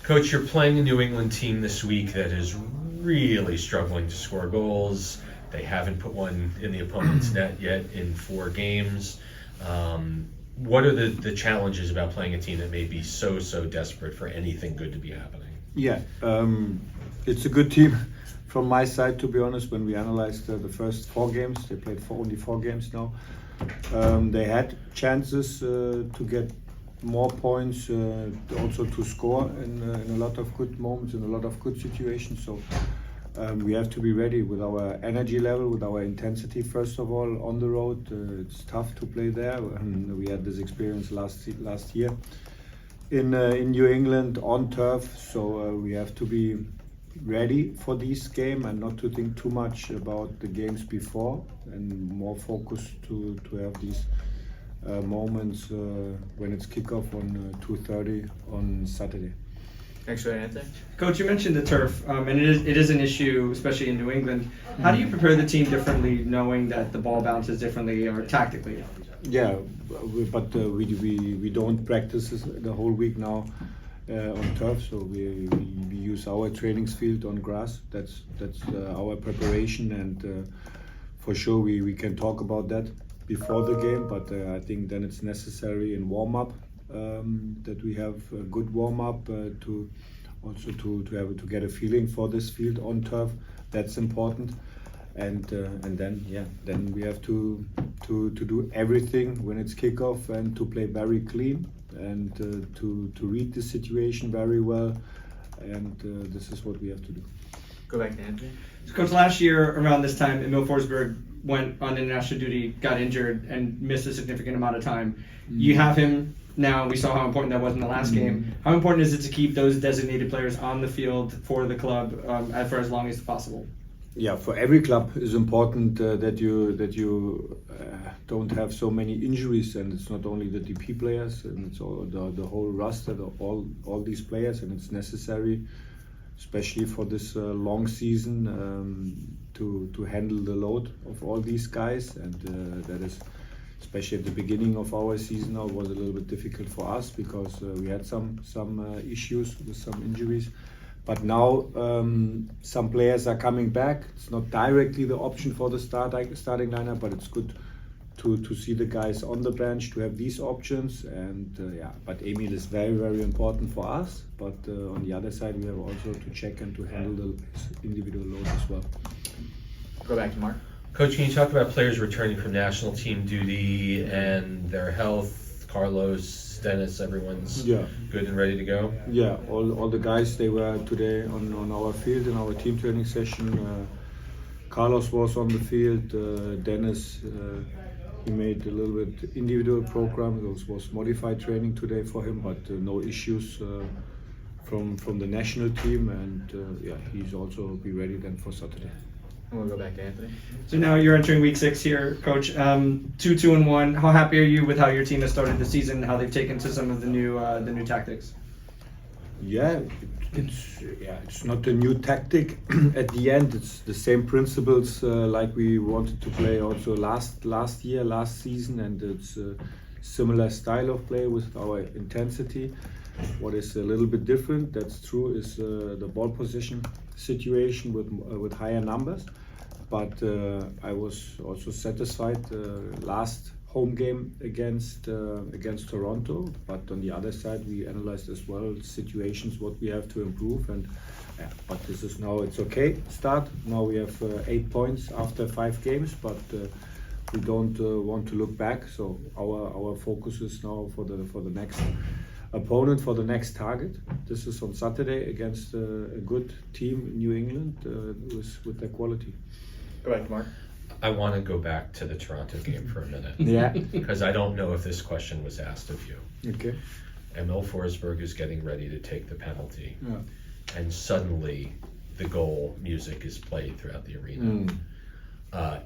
Coach, you're playing a New England team this week that is really struggling to score goals. They haven't put one in the opponent's net yet in 4 games. What are the challenges about playing a team that may be so desperate for anything good to be happening? Yeah, it's a good team from my side, to be honest. When we analyzed the first 4 games, they played only 4 games now. They had chances to get more points, also to score in a lot of good moments, in a lot of good situations. So we have to be ready with our energy level, with our intensity. First of all, on the road, it's tough to play there. We had this experience last year in New England on turf. So we have to be ready for this game and not to think too much about the games before, and more focused to have these moments when it's kickoff on 2:30 on Saturday. Thanks for that, Anthony. Coach, you mentioned the turf, and it is an issue, especially in New England. How do you prepare the team differently, knowing that the ball bounces differently or tactically? Yeah, but we don't practice the whole week now on turf, so we use our training field on grass. That's our preparation, and for sure we can talk about that before the game. But I think then it's necessary in warm up that we have a good warm up to get a feeling for this field on turf. That's important. And then we have to do everything when it's kickoff and to play very clean and to read the situation very well, and this is what we have to do. Go back to Anthony. So, Coach, last year around this time, Emil Forsberg went on international duty, got injured, and missed a significant amount of time. You have him now. We saw how important that was in the last game. How important is it to keep those designated players on the field for the club for as long as possible? Yeah, for every club it's important that you don't have so many injuries, and it's not only the DP players, and it's all the whole roster, all these players, and it's necessary, especially for this long season, to handle the load of all these guys, and that is, especially at the beginning of our season now, was a little bit difficult for us because we had some issues with some injuries. But now some players are coming back. It's not directly the option for the starting lineup, but it's good to see the guys on the bench, to have these options. And but Emil is very important for us. But on the other side, we have also to check and to handle the individual load as well. Go back to Mark. Coach, can you talk about players returning from national team duty and their health? Carlos, Dennis, everyone's good and ready to go? Yeah, all the guys, they were today on our field in our team training session. Carlos was on the field. Dennis, he made a little bit individual program. It was modified training today for him, but no issues from the national team. And he's also be ready then for Saturday. And we'll go back to Anthony. So now you're entering week 6 here, Coach. 2-2-1. How happy are you with how your team has started the season? How they've taken to some of the new tactics? Yeah, it's not a new tactic. At the end, it's the same principles like we wanted to play also last season, and it's a similar style of play with our intensity. What is a little bit different, that's true, is the ball possession situation with higher numbers. But I was also satisfied last home game against Toronto. But on the other side, we analyzed as well situations what we have to improve. And but this is now it's okay start. Now we have 8 points after 5 games, but we don't want to look back. So our focus is now for the next opponent, for the next target. This is on Saturday against a good team in New England with their quality. Go back to Mark. I want to go back to the Toronto game for a minute. Yeah. Because I don't know if this question was asked of you. Okay. Emil Forsberg is getting ready to take the penalty. Yeah. And suddenly the goal music is played throughout the arena.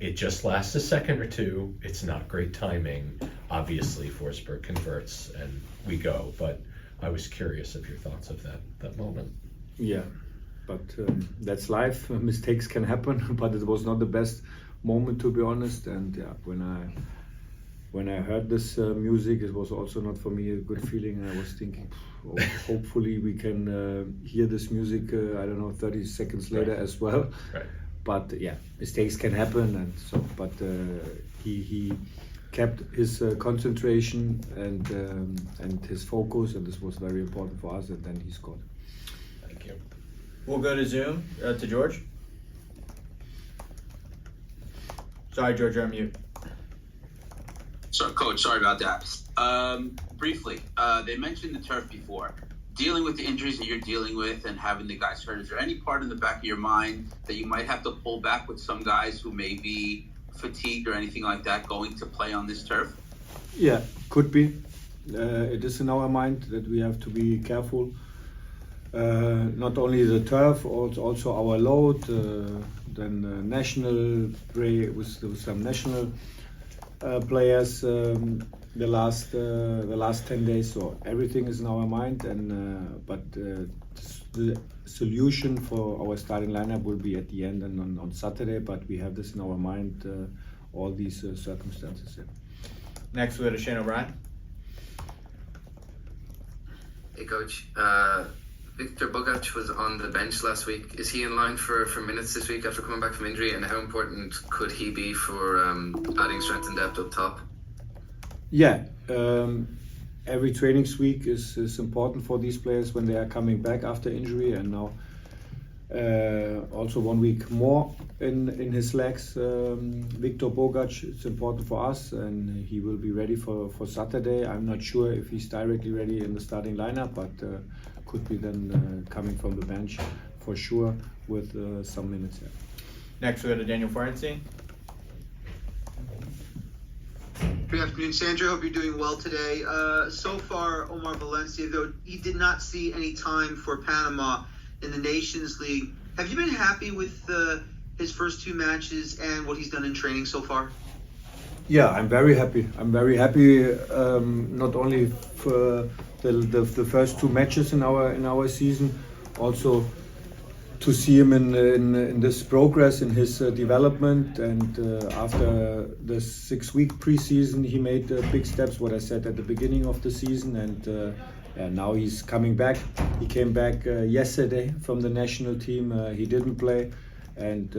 It just lasts a second or two. It's not great timing. Obviously, Forsberg converts and we go. But I was curious of your thoughts of that moment. Yeah, but that's life. Mistakes can happen, but it was not the best moment, to be honest. And when when I heard this music, it was also not for me a good feeling. I was thinking, hopefully we can hear this music, I don't know, 30 seconds later as well. Right. But yeah, mistakes can happen, and so. But he kept his concentration and his focus, and this was very important for us. And then he scored. Thank you. We'll go to Zoom to George. Sorry, George, you're on mute. So, Coach, sorry about that. Briefly, they mentioned the turf before. Dealing with the injuries that you're dealing with and having the guys hurt, is there any part in the back of your mind that you might have to pull back with some guys who may be fatigued or anything like that going to play on this turf? Yeah, could be. It is in our mind that we have to be careful. Not only the turf, also our load. Then national play with some national players the last 10 days. So everything is in our mind, and but the solution for our starting lineup will be at the end and on Saturday. But we have this in our mind, all these circumstances. Yeah. Next, we'll go to Shane O'Brien. Hey, Coach. Victor Bogac was on the bench last week. Is he in line for minutes this week after coming back from injury? And how important could he be for adding strength and depth up top? Yeah, every training week is important for these players when they are coming back after injury, and now also 1 week more in his legs. Victor Bogac, it's important for us, and he will be ready for Saturday. I'm not sure if he's directly ready in the starting lineup, but could be then coming from the bench for sure with some minutes. Yeah. Next, we'll go to Daniel Florenstein. Good afternoon, Sandro. Hope you're doing well today. So far, Omar Valencia, though he did not see any time for Panama in the Nations League. Have you been happy with his first 2 matches and what he's done in training so far? Yeah, I'm very happy. Not only for the first 2 matches in our season, also to see him in this progress in his development. And after the 6-week preseason, he made big steps. What I said at the beginning of the season, and now he's coming back. He came back yesterday from the national team. He didn't play, and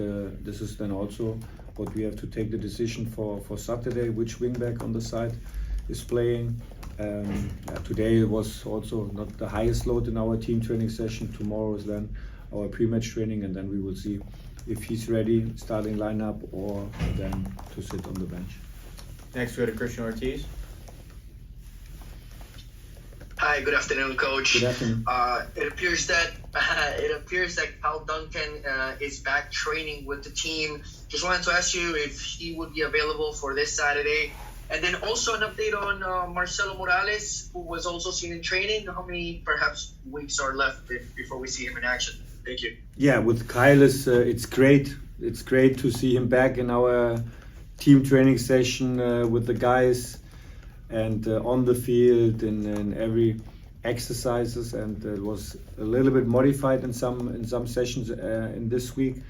this is then also what we have to take the decision for Saturday, which wingback on the side is playing. Today was also not the highest load in our team training session. Tomorrow is then our pre-match training, and then we will see if he's ready, starting lineup, or then to sit on the bench. Next, we go to Christian Ortiz. Hi, good afternoon, Coach. Good afternoon. It appears that Cal Duncan is back training with the team. Just wanted to ask you if he would be available for this Saturday, and then also an update on Marcelo Morales, who was also seen in training. How many perhaps weeks are left before we see him in action? Thank you. Yeah, with Kyle, it's great. It's great to see him back in our team training session with the guys, and on the field in every exercises, and it was a little bit modified in some sessions in this week,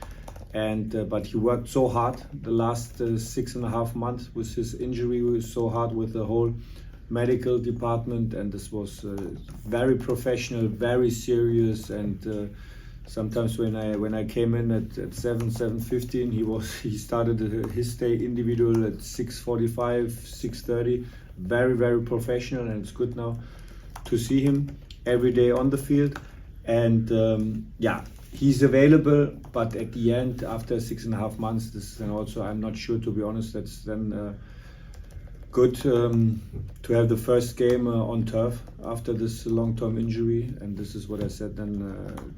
and but he worked so hard the last 6.5 months with his injury. He was so hard with the whole medical department, and this was very professional, very serious, and sometimes when I came in at 7:15, he started his day individual at 6:45, 6:30. Very, very professional, and it's good now to see him every day on the field. And yeah, he's available, but at the end, after 6.5 months, this is then also, I'm not sure, to be honest, that's then good to have the first game on turf after this long-term injury. And this is what I said then,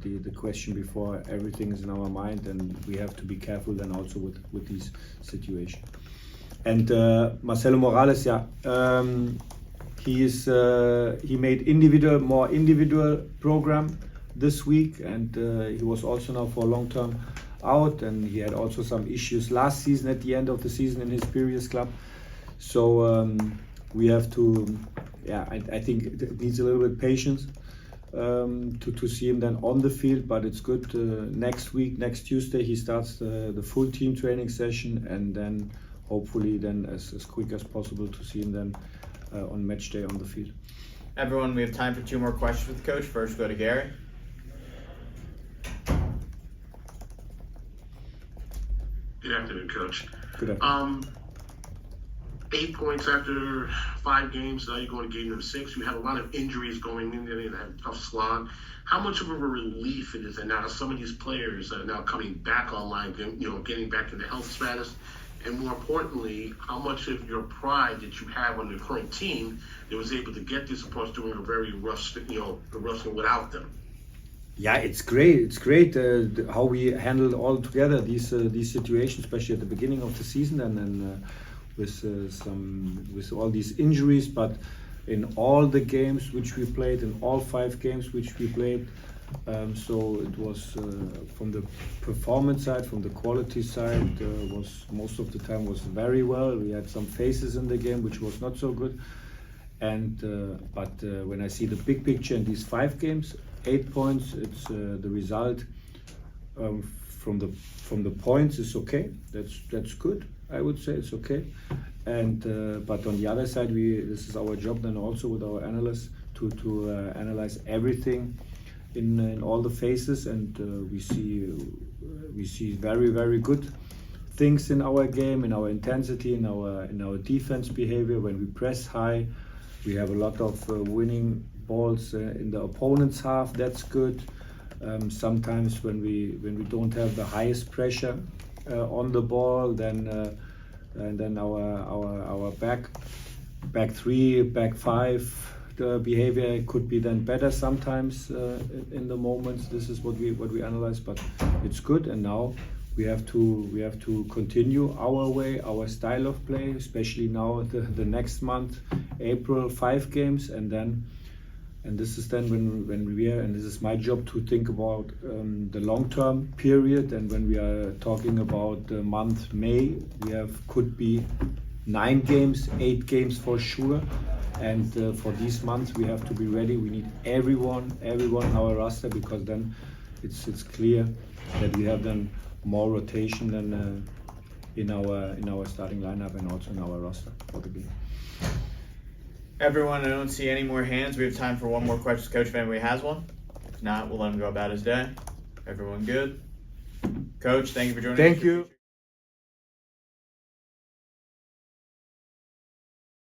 the question before, everything is in our mind, and we have to be careful then also with these situations. And Marcelo Morales, yeah, he made more individual program this week, and he was also now for long term out, and he had also some issues last season at the end of the season in his previous club. So we have to, yeah, I think it needs a little bit patience to see him then on the field, but it's good. Next week, next Tuesday, he starts the full team training session, and then hopefully then as quick as possible to see him then on match day on the field. Everyone, we have time for 2 more questions with the coach. First, go to Gary. Good afternoon, Coach. Good afternoon. 8 points after 5 games. Now you're going to game number 6. You had a lot of injuries going in there. You had a tough slog. How much of a relief it is that now some of these players are now coming back online, getting back into health status? And more importantly, how much of your pride that you have on the current team that was able to get this opposed to doing a very rough, without them? Yeah, it's great. It's great how we handled all together these situations, especially at the beginning of the season, and then with all these injuries. But in all the games which we played, in all 5 games which we played, so it was from the performance side, from the quality side, was most of the time was very well. We had some phases in the game which was not so good, and but when I see the big picture in these 5 games. 8 points. It's the result from the points is okay. That's good. I would say it's okay. And but on the other side, this is our job then also with our analysts to analyze everything in all the phases, and we see very, very good things in our game, in our intensity, in our defense behavior. When we press high, we have a lot of winning balls in the opponent's half. That's good. Sometimes when we don't have the highest pressure on the ball, then our back 3, back 5, the behavior could be then better sometimes in the moments. This is what we analyze, but it's good. And now we have to continue our way, our style of play, especially now the next month, April, 5 games, and this is then when we are, and this is my job to think about the long-term period. And when we are talking about the month May, could be 9 games, 8 games for sure. And for these months, we have to be ready. We need everyone in our roster, because then it's clear that we have then more rotation than in our starting lineup and also in our roster for the game. Everyone, I don't see any more hands. We have time for 1 more question, Coach, if anybody has one. If not, we'll let him go about his day. Everyone good? Coach, thank you for joining us. Thank you.